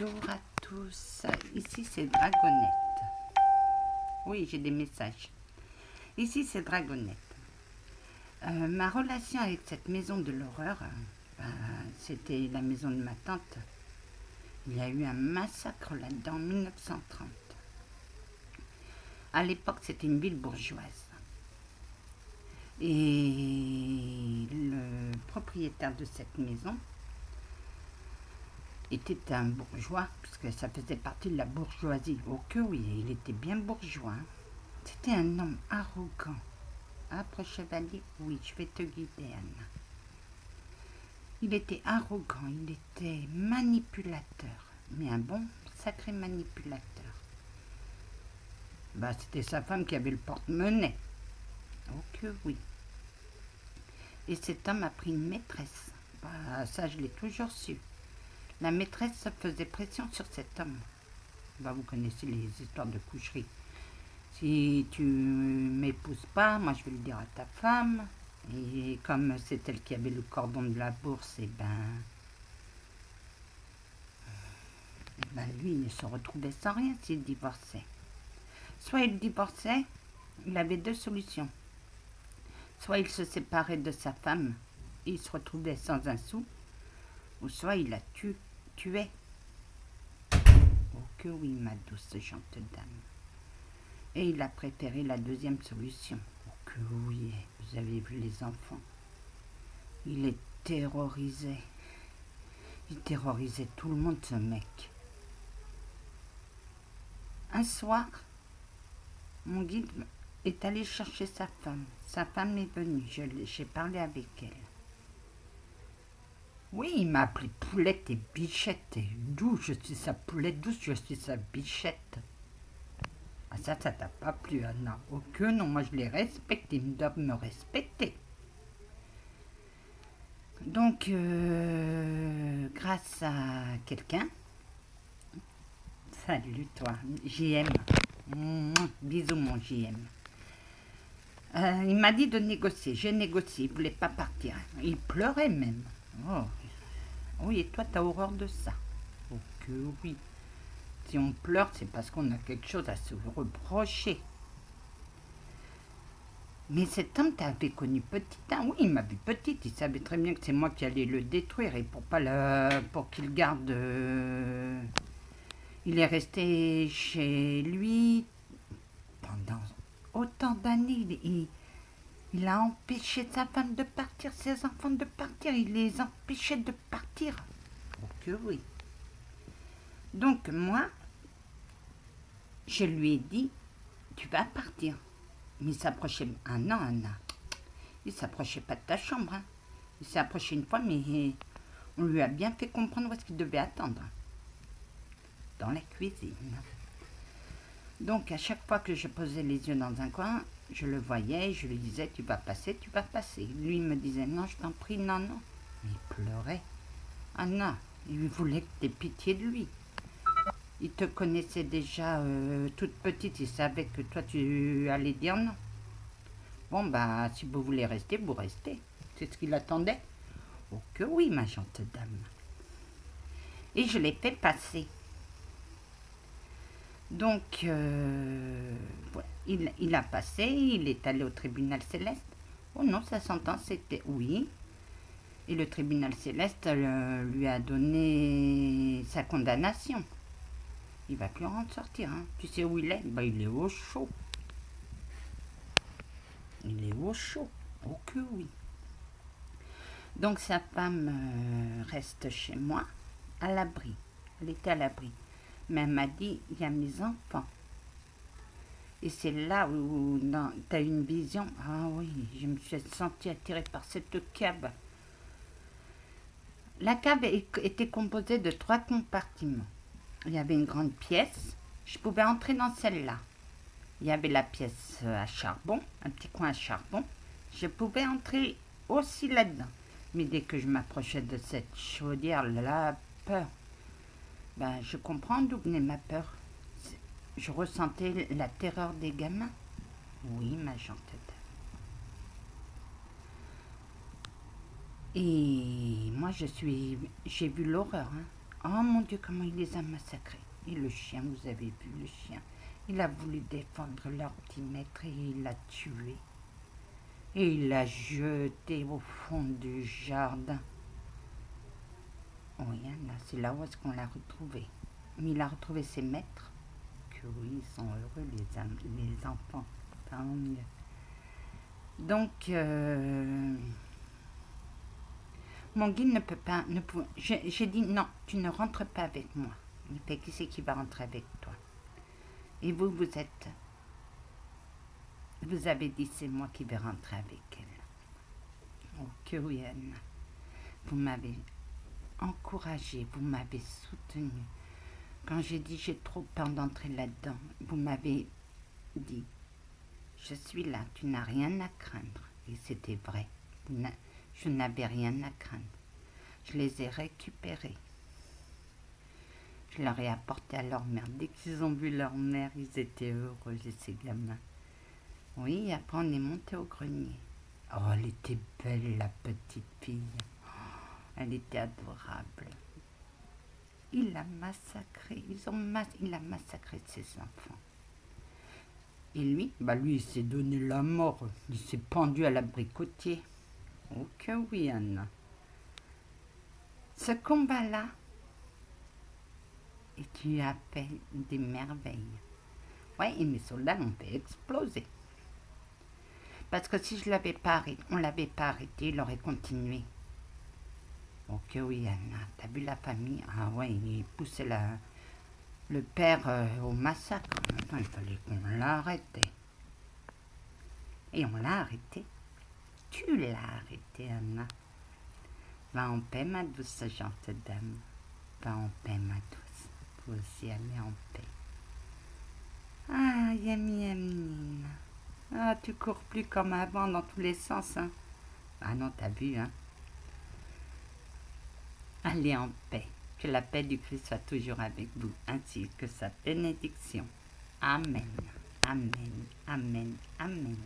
Bonjour à tous, ici c'est Dragonette. Oui, j'ai des messages. Ici c'est Dragonette. Ma relation avec cette maison de l'horreur, c'était la maison de ma tante. Il y a eu un massacre là-dedans en 1930. À l'époque, c'était une ville bourgeoise. Et le propriétaire de cette maison était un bourgeois, puisque ça faisait partie de la bourgeoisie. Oh que oui, il était bien bourgeois. C'était un homme arrogant. Après chevalier, oui, je vais te guider, Anna. Il était arrogant, il était manipulateur, mais un bon, sacré manipulateur. C'était sa femme qui avait le porte-monnaie. Oh que oui. Et cet homme a pris une maîtresse. Ça, je l'ai toujours su. La maîtresse faisait pression sur cet homme. Vous connaissez les histoires de coucherie. Si tu m'épouses pas, moi je vais le dire à ta femme. Et comme c'est elle qui avait le cordon de la bourse, lui il ne se retrouvait sans rien s'il divorçait. Soit il divorçait, il avait deux solutions. Soit il se séparait de sa femme et il se retrouvait sans un sou, ou soit il la tuait. Oh que oui, ma douce gente dame. Et il a préféré la deuxième solution. Oh que oui, vous avez vu les enfants. Il les terrorisait. Il terrorisait tout le monde, ce mec. Un soir, mon guide est allé chercher sa femme. Sa femme est venue, j'ai parlé avec elle. Oui, il m'a appelé Poulette et Bichette. Et d'où je suis sa poulette, d'où je suis sa bichette. Ça t'a pas plu, Anna. Oh que non, moi je les respecte, ils doivent me respecter. Donc, grâce à quelqu'un, salut toi, JM, bisous mon JM. Il m'a dit de négocier, j'ai négocié, il ne voulait pas partir, il pleurait même. Oh, oui, et toi t'as horreur de ça. Oh que oui, si on pleure c'est parce qu'on a quelque chose à se reprocher. Mais cet homme t'avait connu petite, hein? Oui, il m'a vu petite, il savait très bien que c'est moi qui allais le détruire et pour qu'il garde... Il est resté chez lui pendant autant d'années. Il a empêché sa femme de partir, ses enfants de partir, il les empêchait de partir. Oh que oui. Donc moi, je lui ai dit, tu vas partir. Mais il s'approchait, non Anna, il s'approchait pas de ta chambre. Hein. Il s'est approché une fois, mais on lui a bien fait comprendre où est-ce qu'il devait attendre. Dans la cuisine. Donc à chaque fois que je posais les yeux dans un coin, je le voyais, je lui disais tu vas passer, tu vas passer. Lui il me disait non, je t'en prie, non, non. Mais il pleurait. Anna, il voulait que tu aies pitié de lui. Il te connaissait déjà toute petite, il savait que toi tu allais dire non. Bon si vous voulez rester, vous restez. C'est ce qu'il attendait. Oh que oui, ma gentille dame. Et je l'ai fait passer. Donc, voilà. Il a passé, il est allé au tribunal céleste. Oh non, sa sentence c'était oui. Et le tribunal céleste lui a donné sa condamnation. Il va plus en sortir. Hein. Tu sais où il est? Il est au chaud. Il est au chaud. Oh que oui. Donc sa femme reste chez moi, à l'abri. Elle était à l'abri. Mais elle m'a dit, il y a mes enfants. Et c'est là où tu as une vision. Ah oui, je me suis sentie attirée par cette cave. La cave était composée de 3 compartiments. Il y avait une grande pièce. Je pouvais entrer dans celle-là. Il y avait la pièce à charbon, un petit coin à charbon. Je pouvais entrer aussi là-dedans. Mais dès que je m'approchais de cette chaudière, la peur. Je comprends d'où venait ma peur. Je ressentais la terreur des gamins. Oui, ma gentille dame. Et moi, j'ai vu l'horreur. Hein. Oh mon Dieu, comment il les a massacrés. Et le chien, vous avez vu le chien, il a voulu défendre leur petit maître et il l'a tué. Et il l'a jeté au fond du jardin. Oui, Anna, c'est là où est-ce qu'on l'a retrouvé. Mais il a retrouvé ses maîtres. Que oui, ils sont heureux, les enfants. Tant mieux. Donc, mon guide ne peut pas... J'ai dit, non, tu ne rentres pas avec moi. Il fait, qui c'est qui va rentrer avec toi? Et vous, vous avez dit, c'est moi qui vais rentrer avec elle. Oh, que oui, Anna. Vous m'avez encouragé, vous m'avez soutenu. Quand j'ai dit, j'ai trop peur d'entrer là-dedans, vous m'avez dit, je suis là, tu n'as rien à craindre. Et c'était vrai. Je n'avais rien à craindre. Je les ai récupérés. Je leur ai apporté à leur mère. Dès qu'ils ont vu leur mère, ils étaient heureux, ces gamins. Oui, après on est monté au grenier. Oh, elle était belle, la petite fille. Elle était adorable. Il a massacré. Il a massacré ses enfants. Et lui, lui, il s'est donné la mort. Il s'est pendu à l'abricotier. Oh que oui, Anna. Ce combat-là, et tu as fait des merveilles. Ouais, et mes soldats l'ont fait exploser. Parce que si je l'avais pas arrêté, on l'avait pas arrêté, il aurait continué. Oh que oui, Anna, t'as vu la famille? Ah ouais, il poussait le père au massacre. Maintenant, il fallait qu'on l'arrête. Et on l'a arrêté. Tu l'as arrêté, Anna. Va en paix, ma douce gentille dame. Va en paix, ma douce. Vous aussi allez en paix. Ah, Yami Yamine. Ah, tu cours plus comme avant dans tous les sens, hein. Ah non, t'as vu, hein. Allez en paix. Que la paix du Christ soit toujours avec vous, ainsi que sa bénédiction. Amen. Amen. Amen. Amen.